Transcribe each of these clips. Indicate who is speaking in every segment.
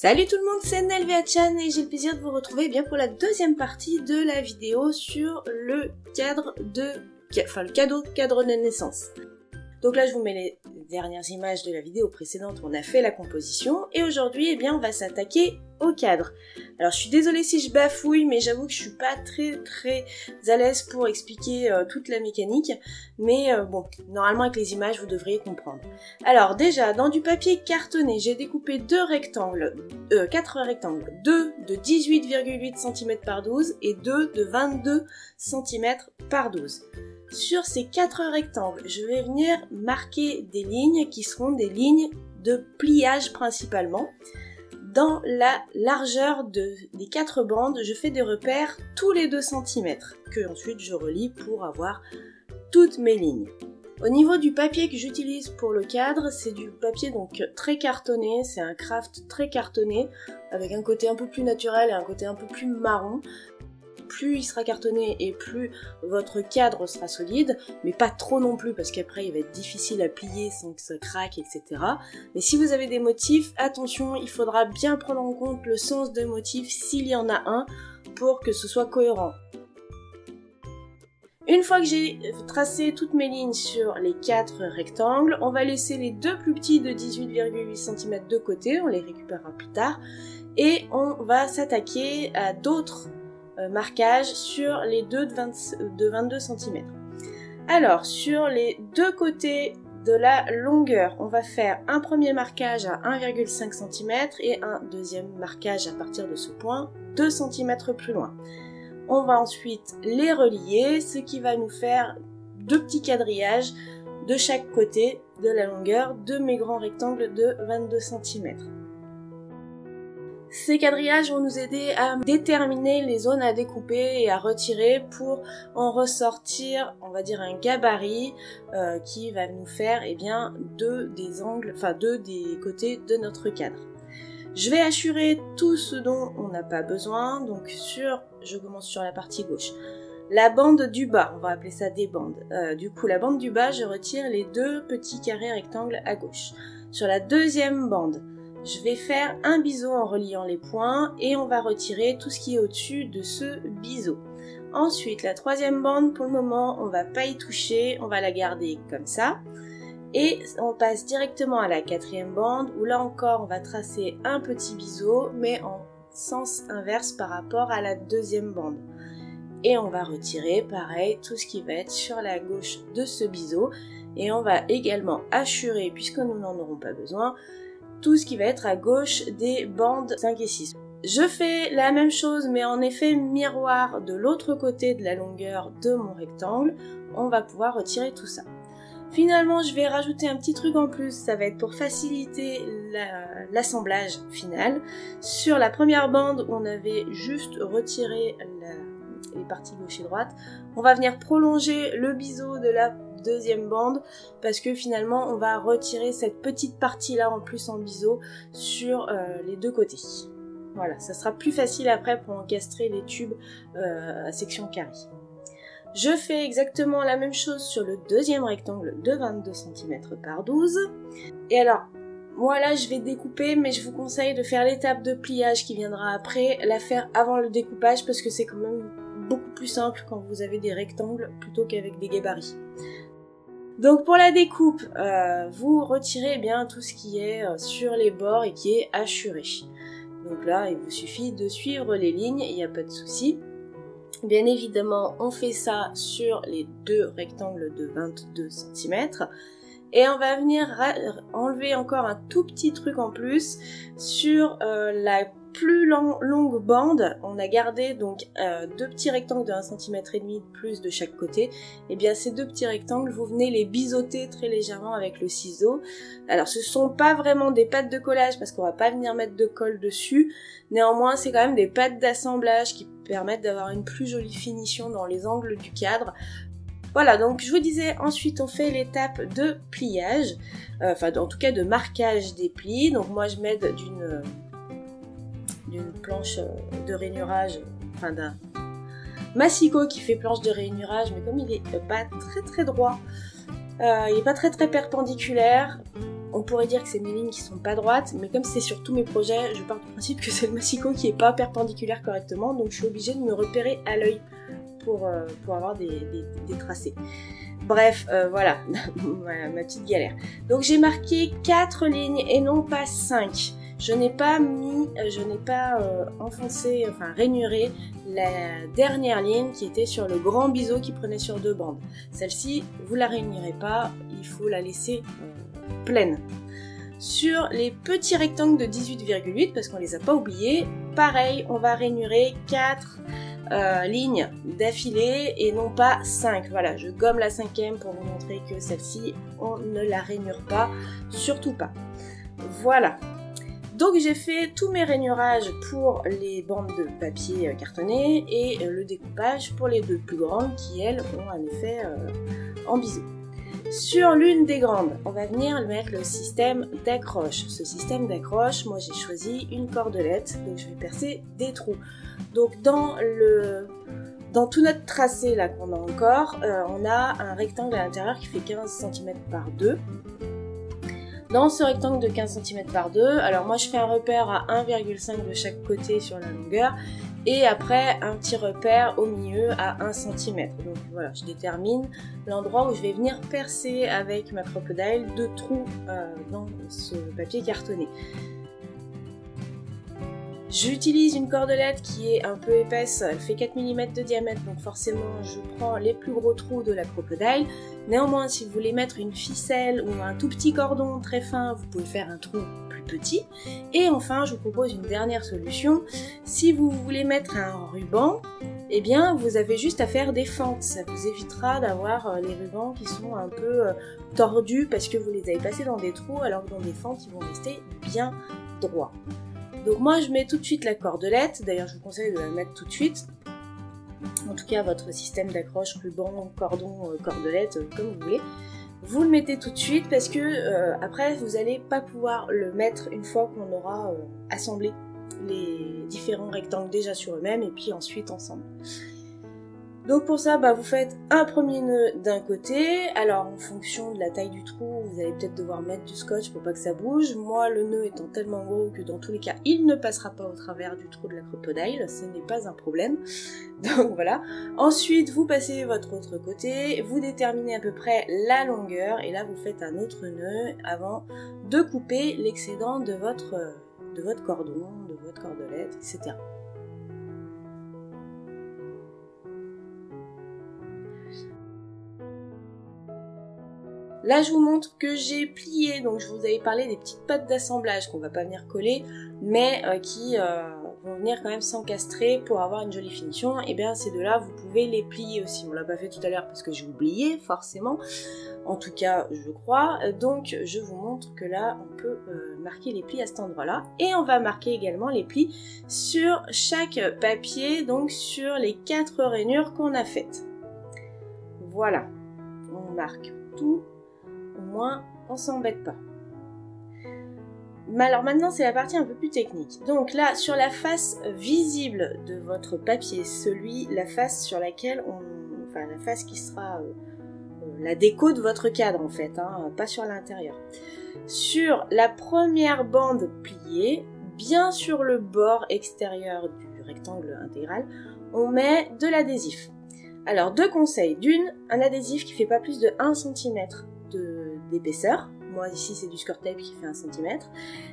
Speaker 1: Salut tout le monde, c'est Nelvia-chan et j'ai le plaisir de vous retrouver pour la deuxième partie de la vidéo sur le cadre de... le cadre de naissance. Donc là je vous mets les dernières images de la vidéo précédente où on a fait la composition et aujourd'hui on va s'attaquer au cadre. Alors je suis désolée si je bafouille mais j'avoue que je suis pas très à l'aise pour expliquer toute la mécanique, mais bon, normalement avec les images vous devriez comprendre. Alors déjà dans du papier cartonné j'ai découpé 4 rectangles, 2 de 18,8 cm par 12 et 2 de 22 cm par 12. Sur ces 4 rectangles, je vais venir marquer des lignes qui seront des lignes de pliage principalement. Dans la largeur des 4 bandes, je fais des repères tous les 2 cm, que ensuite je relie pour avoir toutes mes lignes. Au niveau du papier que j'utilise pour le cadre, c'est du papier donc très cartonné, c'est un craft très cartonné, avec un côté un peu plus naturel et un côté un peu plus marron. Plus il sera cartonné et plus votre cadre sera solide, mais pas trop non plus parce qu'après il va être difficile à plier sans que ça craque, etc. Mais si vous avez des motifs, attention, il faudra bien prendre en compte le sens de motif s'il y en a un pour que ce soit cohérent. Une fois que j'ai tracé toutes mes lignes sur les 4 rectangles, on va laisser les 2 plus petits de 18,8 cm de côté, on les récupérera plus tard, et on va s'attaquer à d'autres marquage sur les 2 de 22 cm. Alors, sur les 2 côtés de la longueur, on va faire un premier marquage à 1,5 cm et un deuxième marquage à partir de ce point 2 cm plus loin. On va ensuite les relier, ce qui va nous faire 2 petits quadrillages de chaque côté de la longueur de mes grands rectangles de 22 cm. Ces quadrillages vont nous aider à déterminer les zones à découper et à retirer pour en ressortir, on va dire, un gabarit qui va nous faire deux des côtés de notre cadre. Je vais hachurer tout ce dont on n'a pas besoin, donc je commence sur la partie gauche. La bande du bas, on va appeler ça des bandes. Du coup, la bande du bas, je retire les 2 petits carrés rectangles à gauche. Sur la deuxième bande, je vais faire un biseau en reliant les points et on va retirer tout ce qui est au-dessus de ce biseau. Ensuite, la troisième bande, pour le moment, on va pas y toucher, on va la garder comme ça. Et on passe directement à la 4e bande où là encore, on va tracer un petit biseau, mais en sens inverse par rapport à la 2e bande. Et on va retirer, pareil, tout ce qui va être sur la gauche de ce biseau. Et on va également hachurer, puisque nous n'en aurons pas besoin, tout ce qui va être à gauche des bandes 5 et 6. Je fais la même chose mais en effet miroir de l'autre côté de la longueur de mon rectangle. On va pouvoir retirer tout ça. Finalement je vais rajouter un petit truc en plus, ça va être pour faciliter l'assemblage final. Sur la première bande où on avait juste retiré les parties gauche et droite, on va venir prolonger le biseau de la 2e bande parce que finalement on va retirer cette petite partie là en plus en biseau sur les 2 côtés. Voilà, ça sera plus facile après pour encastrer les tubes à section carrée. Je fais exactement la même chose sur le 2e rectangle de 22 cm par 12. Et alors, moi là je vais découper mais je vous conseille de faire l'étape de pliage qui viendra après, la faire avant le découpage parce que c'est quand même beaucoup plus simple quand vous avez des rectangles plutôt qu'avec des gabarits. Donc pour la découpe, vous retirez tout ce qui est sur les bords et qui est hachuré. Donc là, il vous suffit de suivre les lignes, il n'y a pas de souci. Bien évidemment, on fait ça sur les 2 rectangles de 22 cm. Et on va venir enlever encore un tout petit truc en plus sur la plus longue bande. On a gardé donc 2 petits rectangles de 1,5 cm plus de chaque côté. Et bien ces 2 petits rectangles, vous venez les biseauter très légèrement avec le ciseau. Alors ce sont pas vraiment des pâtes de collage parce qu'on va pas venir mettre de colle dessus. Néanmoins c'est quand même des pâtes d'assemblage qui permettent d'avoir une plus jolie finition dans les angles du cadre. Voilà, donc je vous disais, ensuite on fait l'étape de pliage, en tout cas de marquage des plis. Donc moi je m'aide d'une planche de rainurage, d'un massicot qui fait planche de rainurage, mais comme il est pas très droit, il est pas très perpendiculaire, on pourrait dire que c'est mes lignes qui sont pas droites, mais comme c'est sur tous mes projets, je pars du principe que c'est le massicot qui est pas perpendiculaire correctement, donc je suis obligée de me repérer à l'œil pour avoir des tracés. Bref, voilà, ma petite galère. Donc j'ai marqué 4 lignes et non pas 5. Je n'ai pas enfoncé, enfin rainuré la dernière ligne qui était sur le grand biseau qui prenait sur 2 bandes. Celle-ci, vous la rainurez pas, il faut la laisser pleine. Sur les petits rectangles de 18,8, parce qu'on les a pas oubliés, pareil, on va rainurer 4 lignes d'affilée et non pas 5. Voilà, je gomme la 5e pour vous montrer que celle-ci, on ne la rainure pas, surtout pas. Voilà. Donc j'ai fait tous mes rainurages pour les bandes de papier cartonné et le découpage pour les 2 plus grandes qui, elles, ont un effet en biseau. Sur l'une des grandes, on va venir mettre le système d'accroche. Ce système d'accroche, moi j'ai choisi une cordelette, donc je vais percer des trous. Donc dans tout notre tracé là qu'on a encore, on a un rectangle à l'intérieur qui fait 15 cm par 2. Dans ce rectangle de 15 cm par 2, alors moi je fais un repère à 1,5 de chaque côté sur la longueur et après un petit repère au milieu à 1 cm. Donc voilà, je détermine l'endroit où je vais venir percer avec ma crocodile 2 trous dans ce papier cartonné. J'utilise une cordelette qui est un peu épaisse, elle fait 4 mm de diamètre, donc forcément je prends les plus gros trous de la crocodile. Néanmoins, si vous voulez mettre une ficelle ou un tout petit cordon très fin, vous pouvez faire un trou plus petit. Et enfin, je vous propose une dernière solution. Si vous voulez mettre un ruban, eh bien vous avez juste à faire des fentes. Ça vous évitera d'avoir les rubans qui sont un peu tordus parce que vous les avez passés dans des trous, alors que dans des fentes, ils vont rester bien droits. Donc moi je mets tout de suite la cordelette, d'ailleurs je vous conseille de la mettre tout de suite. En tout cas votre système d'accroche, ruban, cordon, cordelette, comme vous voulez. Vous le mettez tout de suite parce que après vous n'allez pas pouvoir le mettre une fois qu'on aura assemblé les différents rectangles déjà sur eux-mêmes et puis ensuite ensemble. Donc pour ça, vous faites un premier nœud d'un côté. Alors en fonction de la taille du trou, vous allez peut-être devoir mettre du scotch pour pas que ça bouge. Moi, le nœud étant tellement gros que dans tous les cas, il ne passera pas au travers du trou de la crocodile. Ce n'est pas un problème. Donc voilà. Ensuite, vous passez votre autre côté. Vous déterminez à peu près la longueur. Et là, vous faites un autre nœud avant de couper l'excédent de votre cordon, de votre cordelette, etc. Là, je vous montre que j'ai plié, donc je vous avais parlé des petites pattes d'assemblage qu'on va pas venir coller, mais qui vont venir quand même s'encastrer pour avoir une jolie finition. Et bien ces deux-là, vous pouvez les plier aussi. On l'a pas fait tout à l'heure parce que j'ai oublié, forcément. En tout cas, je crois. Donc, je vous montre que là, on peut marquer les plis à cet endroit-là. Et on va marquer également les plis sur chaque papier, donc sur les 4 rainures qu'on a faites. Voilà. On marque tout. Au moins, on s'embête pas. Mais alors maintenant, c'est la partie un peu plus technique. Donc là, sur la face visible de votre papier, la face sur laquelle la face qui sera la déco de votre cadre en fait, pas sur l'intérieur. Sur la première bande pliée, bien sur le bord extérieur du rectangle intégral, on met de l'adhésif. Alors, 2 conseils. D'une, un adhésif qui fait pas plus de 1 cm d'épaisseur. Moi ici c'est du score tape qui fait 1 cm.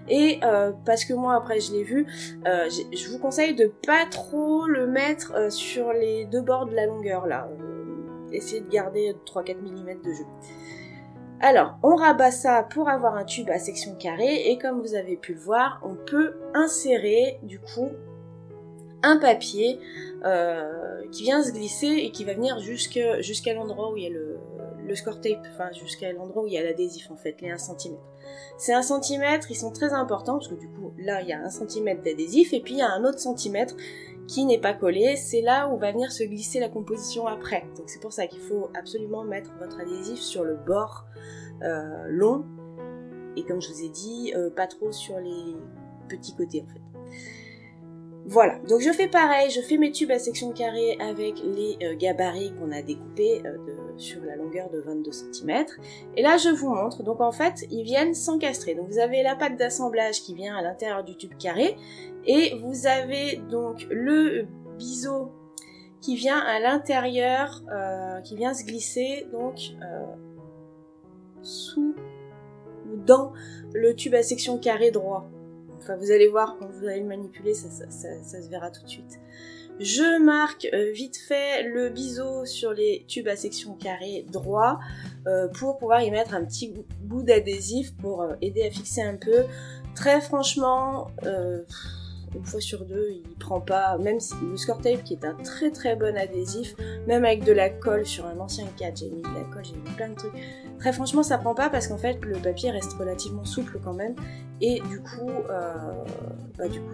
Speaker 1: Et parce que moi après je l'ai vu, je vous conseille de pas trop le mettre sur les 2 bords de la longueur là. Essayez de garder 3-4 mm de jeu. Alors on rabat ça pour avoir un tube à section carrée et comme vous avez pu le voir, on peut insérer du coup un papier qui vient se glisser et qui va venir jusqu'à l'endroit où il y a le score tape, enfin jusqu'à l'endroit où il y a l'adhésif en fait, les 1 cm. Ces 1 cm, ils sont très importants parce que du coup là il y a 1 cm d'adhésif et puis il y a un autre centimètre qui n'est pas collé, c'est là où va venir se glisser la composition après. Donc c'est pour ça qu'il faut absolument mettre votre adhésif sur le bord long et comme je vous ai dit, pas trop sur les petits côtés en fait. Voilà, donc je fais pareil, je fais mes tubes à section carrée avec les gabarits qu'on a découpés sur la longueur de 22 cm. Et là je vous montre, donc en fait ils viennent s'encastrer. Donc vous avez la pâte d'assemblage qui vient à l'intérieur du tube carré et vous avez donc le biseau qui vient à l'intérieur, qui vient se glisser donc sous ou dans le tube à section carré droit. Enfin vous allez voir quand vous allez le manipuler, ça se verra tout de suite. Je marque vite fait le biseau sur les tubes à section carré droit pour pouvoir y mettre un petit bout d'adhésif pour aider à fixer un peu. Très franchement, une fois sur deux, il prend pas, même si le Score Tape qui est un très très bon adhésif, même avec de la colle sur un ancien cadre, j'ai mis de la colle, j'ai mis plein de trucs. Très franchement, ça prend pas parce qu'en fait le papier reste relativement souple quand même et du coup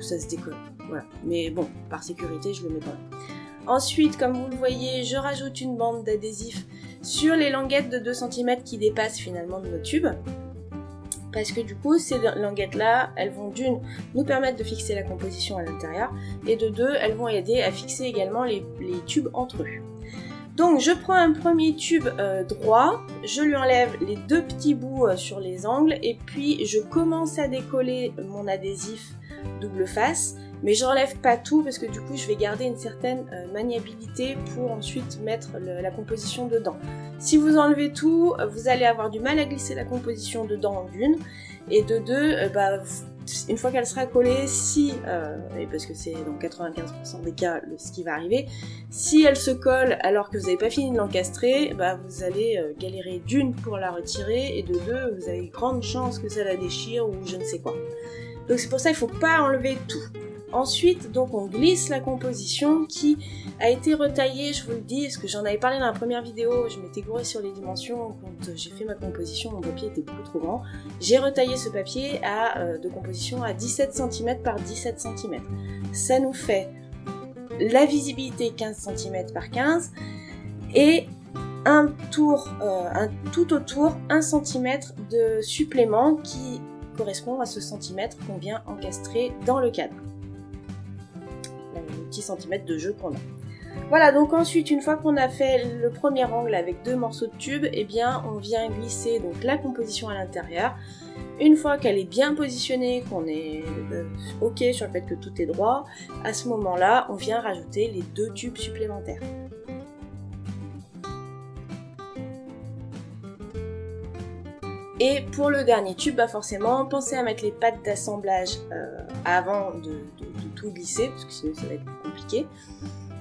Speaker 1: ça se décolle. Voilà. Mais bon, par sécurité, je le mets quand même. Ensuite, comme vous le voyez, je rajoute une bande d'adhésif sur les languettes de 2 cm qui dépassent finalement de nos tubes. Parce que du coup, ces languettes-là, elles vont d'une nous permettre de fixer la composition à l'intérieur, et de deux, elles vont aider à fixer également les tubes entre eux. Donc je prends un premier tube droit, je lui enlève les 2 petits bouts sur les angles, et puis je commence à décoller mon adhésif double face, mais j'enlève pas tout parce que du coup je vais garder une certaine maniabilité pour ensuite mettre la composition dedans. Si vous enlevez tout, vous allez avoir du mal à glisser la composition dedans d'une, et de deux, une fois qu'elle sera collée, et parce que c'est dans 95% des cas ce qui va arriver, si elle se colle alors que vous n'avez pas fini de l'encastrer, vous allez galérer d'une pour la retirer, et de deux, vous avez grande chance que ça la déchire ou je ne sais quoi. Donc c'est pour ça qu'il ne faut pas enlever tout. Ensuite, donc on glisse la composition qui a été retaillée, je vous le dis, parce que j'en avais parlé dans la première vidéo, je m'étais gourée sur les dimensions quand j'ai fait ma composition, mon papier était beaucoup trop grand. J'ai retaillé ce papier de composition à 17 cm par 17 cm. Ça nous fait la visibilité 15 cm par 15 et un tout autour 1 cm de supplément qui correspond à ce centimètre qu'on vient encastrer dans le cadre. Le petit centimètre de jeu qu'on a. Voilà, donc ensuite, une fois qu'on a fait le premier angle avec 2 morceaux de tube, eh bien on vient glisser donc la composition à l'intérieur. Une fois qu'elle est bien positionnée, qu'on est ok sur le fait que tout est droit, à ce moment-là, on vient rajouter les 2 tubes supplémentaires. Et pour le dernier tube, forcément, pensez à mettre les pattes d'assemblage avant de tout glisser, parce que sinon ça va être plus compliqué.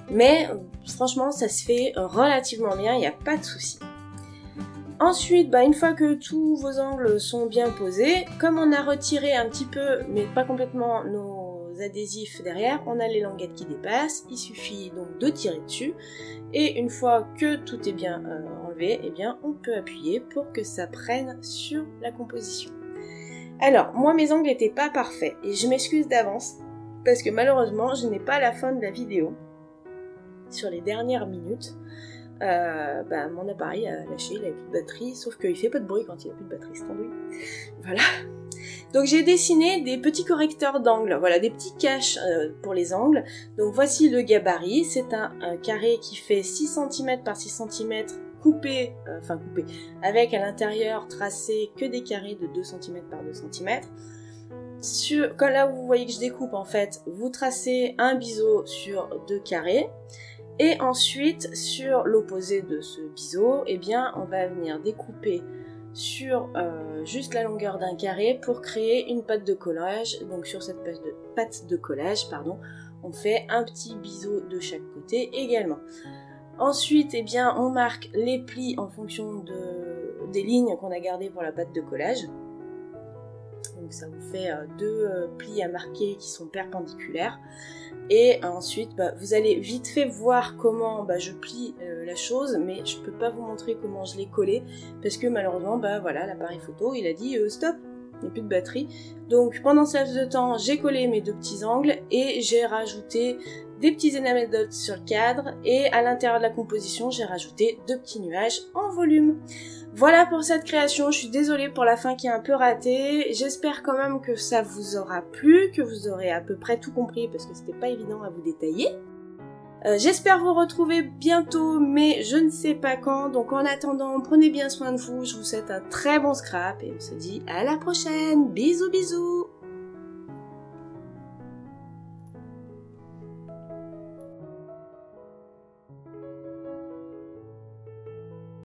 Speaker 1: Mais franchement, ça se fait relativement bien, il n'y a pas de souci. Ensuite, une fois que tous vos angles sont bien posés, comme on a retiré un petit peu, mais pas complètement, nos adhésifs derrière, on a les languettes qui dépassent, il suffit donc de tirer dessus. Et une fois que tout est bien enlevé, eh bien on peut appuyer pour que ça prenne sur la composition. Alors, moi mes angles n'étaient pas parfaits et je m'excuse d'avance parce que malheureusement je n'ai pas la fin de la vidéo. Sur les dernières minutes, mon appareil a lâché, il n'avait plus de batterie, sauf qu'il fait pas de bruit quand il n'a plus de batterie, c'est tendu. Voilà. Donc j'ai dessiné des petits correcteurs d'angles, voilà, des petits caches pour les angles. Donc voici le gabarit, c'est un carré qui fait 6 cm par 6 cm coupé, avec à l'intérieur tracé que des carrés de 2 cm par 2 cm. Comme là où vous voyez que je découpe en fait, vous tracez un biseau sur 2 carrés. Et ensuite, sur l'opposé de ce biseau, eh bien, on va venir découper sur juste la longueur d'un carré pour créer une pâte de collage. Donc sur cette pâte de collage, on fait un petit biseau de chaque côté également. Ensuite, eh bien, on marque les plis en fonction des lignes qu'on a gardées pour la pâte de collage. Donc ça vous fait 2 plis à marquer qui sont perpendiculaires. Et ensuite, vous allez vite fait voir comment je plie la chose, mais je peux pas vous montrer comment je l'ai collé, parce que malheureusement, voilà, l'appareil photo, il a dit stop, il n'y a plus de batterie. Donc pendant ce laps de temps, j'ai collé mes 2 petits angles et j'ai rajouté des petits enamel dots sur le cadre, et à l'intérieur de la composition, j'ai rajouté 2 petits nuages en volume. Voilà pour cette création, je suis désolée pour la fin qui est un peu ratée, j'espère quand même que ça vous aura plu, que vous aurez à peu près tout compris parce que c'était pas évident à vous détailler. J'espère vous retrouver bientôt, mais je ne sais pas quand. Donc en attendant, prenez bien soin de vous. Je vous souhaite un très bon scrap et on se dit à la prochaine. Bisous bisous.